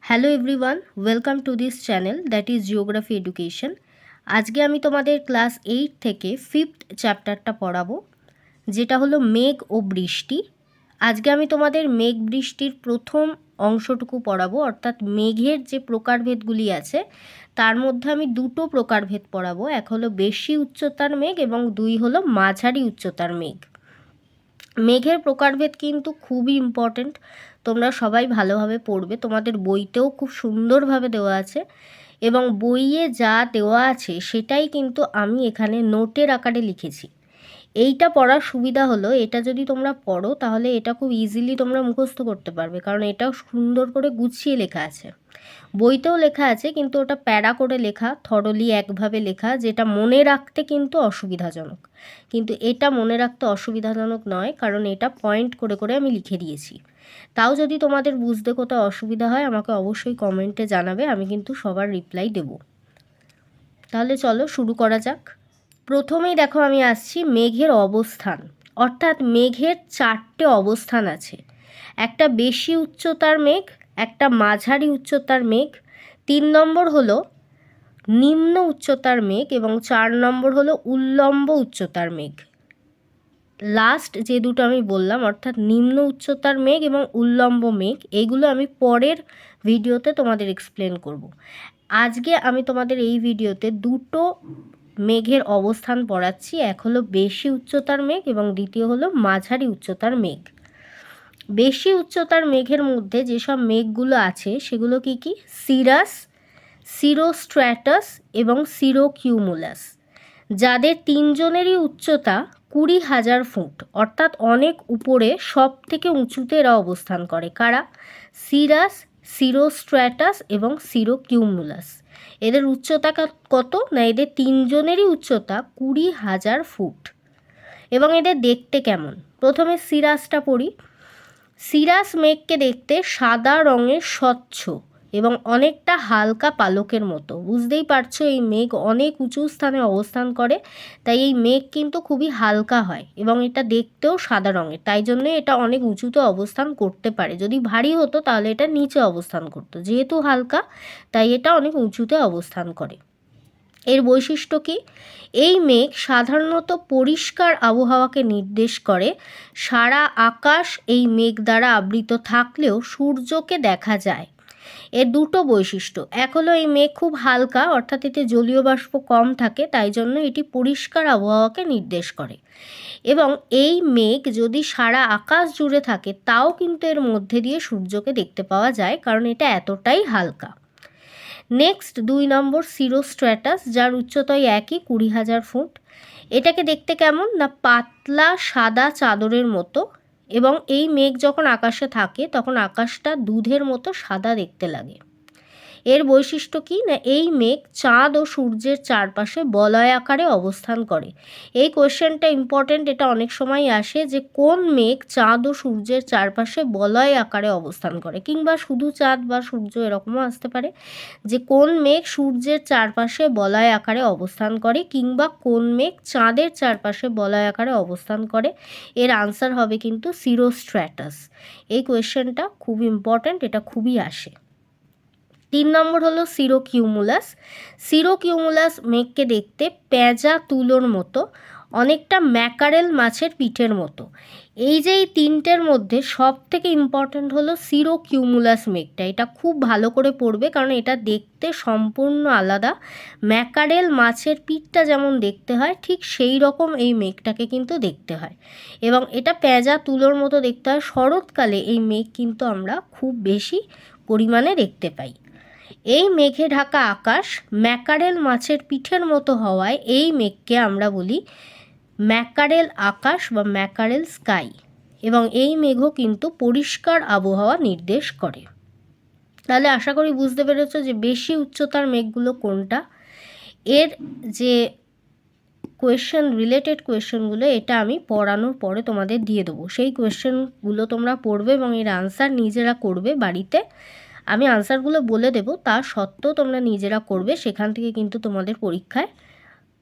Hello everyone, welcome to this channel that is geography education. আজকে আমি তোমাদের class 8 থেকে 5th চ্যাপ্টারটা পড়াবো, যেটা হলো মেঘ ও বৃষ্টি। আজকে আমি তোমাদের মেঘ বৃষ্টির প্রথম অংশটুকু পড়াবো, অর্থাৎ মেঘের যে প্রকারভেদগুলি আছে তার মধ্যে আমি দুটো প্রকারভেদ পড়াবো। এক হলো বেশি উচ্চতার মেঘ এবং দুই হলো মাঝারি উচ্চতার মেঘ। মেঘের প্রকারভেদ কিন্তু খুবই ইম্পর্ট্যান্ট, তোমরা সবাই ভালোভাবে পড়বে। তোমাদের বইতেও খুব সুন্দরভাবে দেওয়া আছে এবং বইয়ে যা দেওয়া আছে সেটাই কিন্তু আমি এখানে নোটের আকারে লিখেছি। এইটা পড়ার সুবিধা হলো, এটা যদি তোমরা পড়ো তাহলে এটা খুব ইজিলি তোমরা মুখস্থ করতে পারবে, কারণ এটাও সুন্দর করে গুছিয়ে লেখা আছে। বইতেও লেখা আছে কিন্তু ওটা প্যারা করে লেখা, থরলি একভাবে লেখা, যেটা মনে রাখতে কিন্তু অসুবিধাজনক। কিন্তু এটা মনে রাখতে অসুবিধাজনক নয়, কারণ এটা পয়েন্ট করে করে আমি লিখে দিয়েছি। তাও যদি তোমাদের বুঝতে কোথাও অসুবিধা হয় আমাকে অবশ্যই কমেন্টে জানাবে, আমি কিন্তু সবার রিপ্লাই দেব। তাহলে চলো শুরু করা যাক। প্রথমেই দেখো আমি আসছি মেঘের অবস্থান, অর্থাৎ মেঘের 4টে অবস্থান আছে। একটা বেশি উচ্চতার মেঘ, একটা মাঝারি উচ্চতার মেঘ, 3 নম্বর হলো নিম্ন উচ্চতার মেঘ এবং 4 নম্বর হলো উল্লম্ব উচ্চতার মেঘ। লাস্ট যে দুটো আমি বললাম, অর্থাৎ নিম্ন উচ্চতার মেঘ এবং উল্লম্ব মেঘ, এগুলো আমি পরের ভিডিওতে তোমাদের এক্সপ্লেন করব। আজকে আমি তোমাদের এই ভিডিওতে দুটো মেঘের অবস্থান পড়াচ্ছি। এক হলো বেশি উচ্চতার মেঘ এবং দ্বিতীয় হলো মাঝারি উচ্চতার মেঘ। বেশি উচ্চতার মেঘের মধ্যে যেসব মেঘগুলো আছে সেগুলো কি কি? সিরাস, সিরোস্ট্র্যাটাস এবং সিরোকিউমুলাস, যাদের তিনজনেরই উচ্চতা 20,000 ফুট, অর্থাৎ অনেক উপরে, সব থেকে উঁচুতে এরা অবস্থান করে। কারা? সিরাস, সিরোস্ট্র্যাটাস এবং সিরোকিউমুলাস। এদের উচ্চতা কত না? এদের তিনজনেরই উচ্চতা 20,000 ফুট। এবং এদের দেখতে কেমন? প্রথমে সিরাসটা পড়ি। সিরাস মেঘকে দেখতে সাদা রঙের, স্বচ্ছ এবং অনেকটা হালকা পালকের মতো। বুঝতেই পারছো এই মেঘ অনেক উঁচু স্থানে অবস্থান করে, তাই এই মেঘ কিন্তু খুবই হালকা হয় এবং এটা দেখতেও সাদা রঙের, তাই জন্য এটা অনেক উঁচুতে অবস্থান করতে পারে। যদি ভারী হতো তাহলে এটা নিচে অবস্থান করতো, যেহেতু হালকা তাই এটা অনেক উঁচুতে অবস্থান করে। এর বৈশিষ্ট্য কি? এই মেঘ সাধারণত পরিষ্কার আবহাওয়াকে নির্দেশ করে। সারা আকাশ এই মেঘ দ্বারা আবৃত থাকলেও সূর্যকে দেখা যায়। এর দুটো বৈশিষ্ট্য, এক হলো এই মেঘ খুব হালকা, অর্থাৎ এতে জলীয় বাষ্প কম থাকে, তাই জন্য এটি পরিষ্কার আবহাওয়াকে নির্দেশ করে। এবং এই মেঘ যদি সারা আকাশ জুড়ে থাকে তাও কিন্তু এর মধ্যে দিয়ে সূর্যকে দেখতে পাওয়া যায়, কারণ এটা এতটাই হালকা। নেক্সট 2 নম্বর সিরোস্ট্র্যাটাস, যার উচ্চতাই একই 20,000 ফুট। এটাকে দেখতে কেমন না? পাতলা সাদা চাদরের মতো, এবং এই মেঘ যখন আকাশে থাকে তখন আকাশটা দুধের মতো সাদা দেখতে লাগে। এর বৈশিষ্ট্য কি না? এই মেঘ চাঁদ ও সূর্যের চারপাশে বলয় আকারে অবস্থান করে। এই কোয়েশ্চেনটা ইম্পর্টেন্ট, এটা অনেক সময় আসে যে কোন মেঘ চাঁদ ও সূর্যের চারপাশে বলয় আকারে অবস্থান করে, কিংবা শুধু চাঁদ বা সূর্য, এরকমও আসতে পারে যে কোন মেঘ সূর্যের চারপাশে বলয় আকারে অবস্থান করে, কিংবা কোন মেঘ চাঁদের চারপাশে বলয় আকারে অবস্থান করে। এর আনসার হবে কিন্তু সিরোস্ট্র্যাটাস। এই কোয়েশ্চেনটা খুব ইম্পর্ট্যান্ট, এটা খুবই আসে। 3 নম্বর হলো সিরোকিউমুলাস। সিরোকিউমুলাস মেঘকে দেখতে পেঁজা তুলোর মতো, অনেকটা ম্যাকারেল মাছের পিঠের মতো। এই যে এই তিনটের মধ্যে সব থেকে ইম্পর্ট্যান্ট হলো সিরোকিউমুলাস মেঘটা। এটা খুব ভালো করে পড়বে, কারণ এটা দেখতে সম্পূর্ণ আলাদা। ম্যাকারেল মাছের পিঠটা যেমন দেখতে হয় ঠিক সেই রকম এই মেঘটাকে কিন্তু দেখতে হয়, এবং এটা পেঁজা তুলোর মতো দেখতে হয়। শরৎকালে এই মেঘ কিন্তু আমরা খুব বেশি পরিমাণে দেখতে পাই। এই মেঘে ঢাকা আকাশ ম্যাকারেল মাছের পিঠের মতো হওয়ায় এই মেঘকে আমরা বলি ম্যাকারেল আকাশ বা ম্যাকারেল স্কাই, এবং এই মেঘও কিন্তু পরিষ্কার আবহাওয়া নির্দেশ করে। তাহলে আশা করি বুঝতে পেরেছো যে বেশি উচ্চতার মেঘগুলো কোনটা। এর যে রিলেটেড কোয়েশ্চেনগুলো এটা আমি পড়ানোর পরে তোমাদের দিয়ে দেবো, সেই কোয়েশ্চেনগুলো তোমরা পড়বে এবং এর আনসার নিজেরা করবে বাড়িতে। আমি আনসারগুলো বলে দেবো, তা সত্ত্বেও তোমরা নিজেরা করবে, সেখান থেকে কিন্তু তোমাদের পরীক্ষায়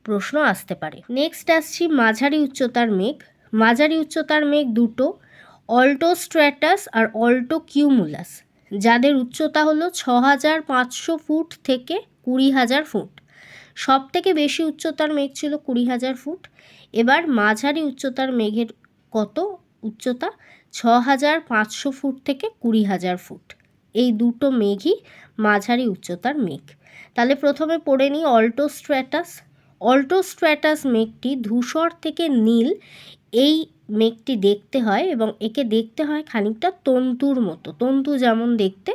প্রশ্ন আসতে পারে। নেক্সট আসছি মাঝারি উচ্চতার মেঘ। মাঝারি উচ্চতার মেঘ দুটো, অল্টোস্ট্র্যাটাস আর অল্টোকিউমুলাস। যাদের উচ্চতা হলো 6500 ফুট থেকে 20,000 ফুট। সব থেকে বেশি উচ্চতার মেঘ ছিল 20,000 ফুট। এবার মাঝারি উচ্চতার মেঘের কত উচ্চতা? 6500 ফুট থেকে 20,000 ফুট। এই দুটো মেঘই মাঝারি উচ্চতার মেঘ। তাহলে প্রথমে পড়ে নিই অল্টোস্ট্র্যাটাস। অল্টোস্ট্র্যাটাস মেঘটি ধূসর থেকে নীল এই মেঘটি দেখতে হয়, এবং একে দেখতে হয় খানিকটা তন্তুর মতো। তন্তু যেমন দেখতে,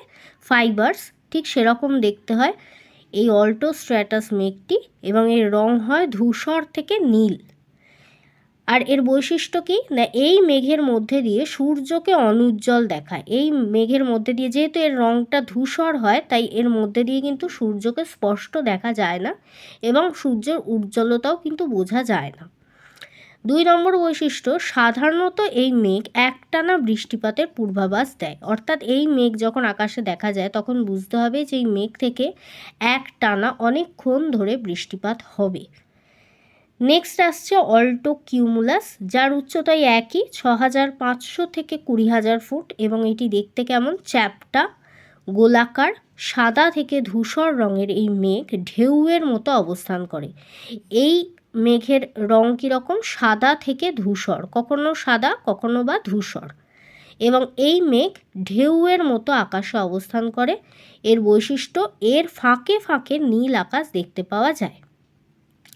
ফাইবার্স, ঠিক সেরকম দেখতে হয় এই অল্টোস্ট্র্যাটাস মেঘটি, এবং এর রং হয় ধূসর থেকে নীল। আর এর বৈশিষ্ট্য কী না, এই মেঘের মধ্যে দিয়ে সূর্যকে অনুজ্জ্বল দেখায়। এই মেঘের মধ্যে দিয়ে, যেহেতু এর রংটা ধূসর হয়, তাই এর মধ্যে দিয়ে কিন্তু সূর্যকে স্পষ্ট দেখা যায় না, এবং সূর্যের উজ্জ্বলতাও কিন্তু বোঝা যায় না। 2 নম্বর বৈশিষ্ট্য, সাধারণত এই মেঘ একটানা বৃষ্টিপাতের পূর্বাভাস দেয়। অর্থাৎ এই মেঘ যখন আকাশে দেখা যায় তখন বুঝতে হবে যে এই মেঘ থেকে একটানা অনেকক্ষণ ধরে বৃষ্টিপাত হবে। নেক্সট আসছে অল্টো কিউমুলাস, যার উচ্চতাই একই 6500 থেকে 20,000 ফুট, এবং এটি দেখতে কেমন? চ্যাপ্টা, গোলাকার, সাদা থেকে ধূসর রঙের এই মেঘ ঢেউয়ের মতো অবস্থান করে। এই মেঘের রং কীরকম? সাদা থেকে ধূসর, কখনো সাদা কখনো বা ধূসর, এবং এই মেঘ ঢেউয়ের মতো আকাশে অবস্থান করে। এর বৈশিষ্ট্য, এর ফাঁকে ফাঁকে নীল আকাশ দেখতে পাওয়া যায়।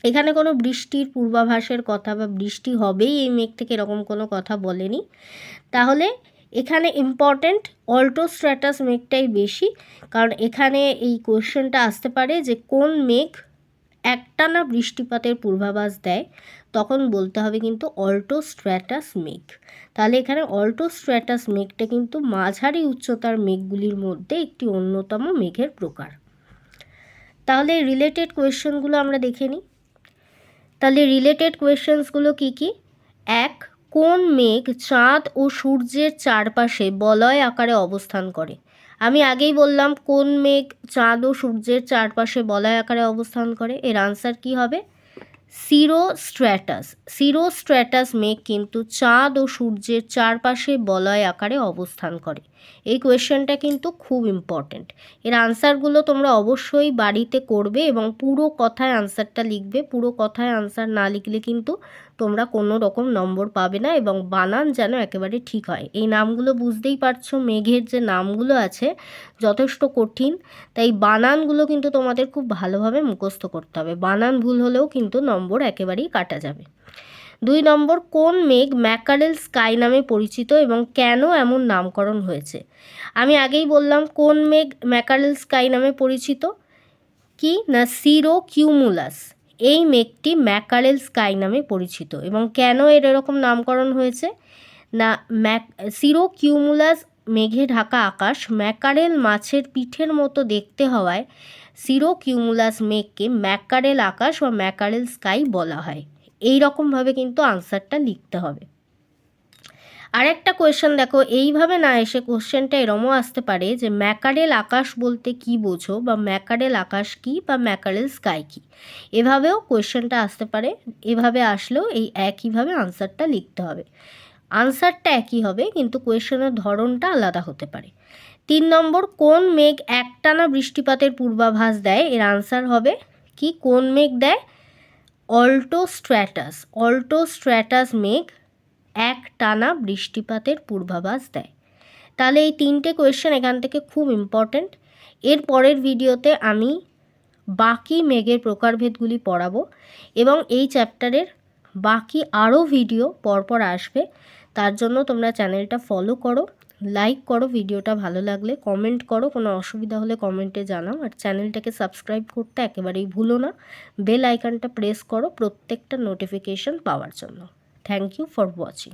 এখানে কোনো বৃষ্টির পূর্বাভাসের কথা বা বৃষ্টি হবেই এই মেঘ থেকে এরকম কোনো কথা বলেনি। তাহলে এখানে ইম্পর্ট্যান্ট অল্টোস্ট্র্যাটাস মেঘটাই বেশি, কারণ এখানে এই কোয়েশ্চেনটা আসতে পারে যে কোন মেঘ একটানা বৃষ্টিপাতের পূর্বাভাস দেয়, তখন বলতে হবে কিন্তু অল্টোস্ট্র্যাটাস মেঘ। তাহলে এখানে অল্টোস্ট্র্যাটাস মেঘটা কিন্তু মাঝারি উচ্চতার মেঘগুলির মধ্যে একটি অন্যতম মেঘের প্রকার। তাহলে রিলেটেড কোয়েশ্চেনগুলো আমরা দেখে নিই। তাহলে রিলেটেড কোয়েশ্চেন্সগুলো কী কী? 1. কোন মেঘ চাঁদ ও সূর্যের চারপাশে বলয় আকারে অবস্থান করে? আমি আগেই বললাম কোন মেঘ চাঁদ ও সূর্যের চারপাশে বলয় আকারে অবস্থান করে। এর আনসার কী হবে? সিরোস্ট্র্যাটাস। সিরোস্ট্র্যাটাস মেঘ কিন্তু চাঁদ ও সূর্যের চারপাশে বলয় আকারে অবস্থান করে। এই কোয়েশ্চেনটা কিন্তু খুব ইম্পর্ট্যান্ট। এর আনসারগুলো তোমরা অবশ্যই বাড়িতে করবে এবং পুরো কথায় আনসারটা লিখবে। পুরো কথায় আনসার না লিখলে কিন্তু তোমরা কোনো রকম নম্বর পাবে না, এবং বানান যেন একেবারে ঠিক হয়। এই নামগুলো বুঝতেই পারছো, মেঘের যে নামগুলো আছে যথেষ্ট কঠিন, তাই বানানগুলো কিন্তু তোমাদের খুব ভালোভাবে মুখস্থ করতে হবে। বানান ভুল হলেও কিন্তু নম্বর একেবারেই কাটা যাবে। 2 নম্বর, কোন মেঘ ম্যাকারেল স্কাই নামে পরিচিত এবং কেন এমন নামকরণ হয়েছে? আমি আগেই বললাম কোন মেঘ ম্যাকারেল স্কাই নামে পরিচিত, কি না সিরোকিউমুলাস। এই মেঘটি ম্যাকারেল স্কাই নামে পরিচিত, এবং কেন এর এরকম নামকরণ হয়েছে না, সিরোকিউমুলাস মেঘে ঢাকা আকাশ ম্যাকারেল মাছের পিঠের মতো দেখতে হওয়ায় সিরোকিউমুলাস মেঘকে ম্যাকারেল আকাশ বা ম্যাকারেল স্কাই বলা হয়। এই রকমভাবে কিন্তু আনসারটা লিখতে হবে। আরেকটা কোয়েশ্চেন দেখো, এইভাবে না এসে কোশ্চেনটা এরমও আসতে পারে যে ম্যাকারেল আকাশ বলতে কি বোঝো, বা ম্যাকারেল আকাশ কি, বা ম্যাকারেল স্কাই কি। এভাবেও কোয়েশ্চেনটা আসতে পারে। এভাবে আসলেও এই একইভাবে আনসারটা লিখতে হবে। আনসারটা একই হবে, কিন্তু কোয়েশ্চেনের ধরনটা আলাদা হতে পারে। 3 নম্বর, কোন মেঘ একটানা বৃষ্টিপাতের পূর্বাভাস দেয়? এর আনসার হবে কি, কোন মেঘ দেয়? অল্টোস্ট্র্যাটাস। অল্টোস্ট্র্যাটাস মেঘ একটানা বৃষ্টিপাতের পূর্বাভাস দেয়। তাহলে এই 3টে কোয়েশ্চেন এখান থেকে খুব ইম্পর্ট্যান্ট। এর পরের ভিডিওতে আমি বাকি মেঘের প্রকারভেদগুলি পড়াবো, এবং এই চ্যাপ্টারের বাকি আরও ভিডিও পরপর আসবে। তার জন্য তোমরা চ্যানেলটা ফলো করো, লাইক করো, ভিডিওটা ভালো লাগলে কমেন্ট করো, কোনো অসুবিধা হলে কমেন্টে জানাও, আর চ্যানেলটাকে সাবস্ক্রাইব করতে একেবারেই ভুলো না। বেল আইকনটা প্রেস করো প্রত্যেকটা নোটিফিকেশন পাওয়ার জন্য। Thank you for watching.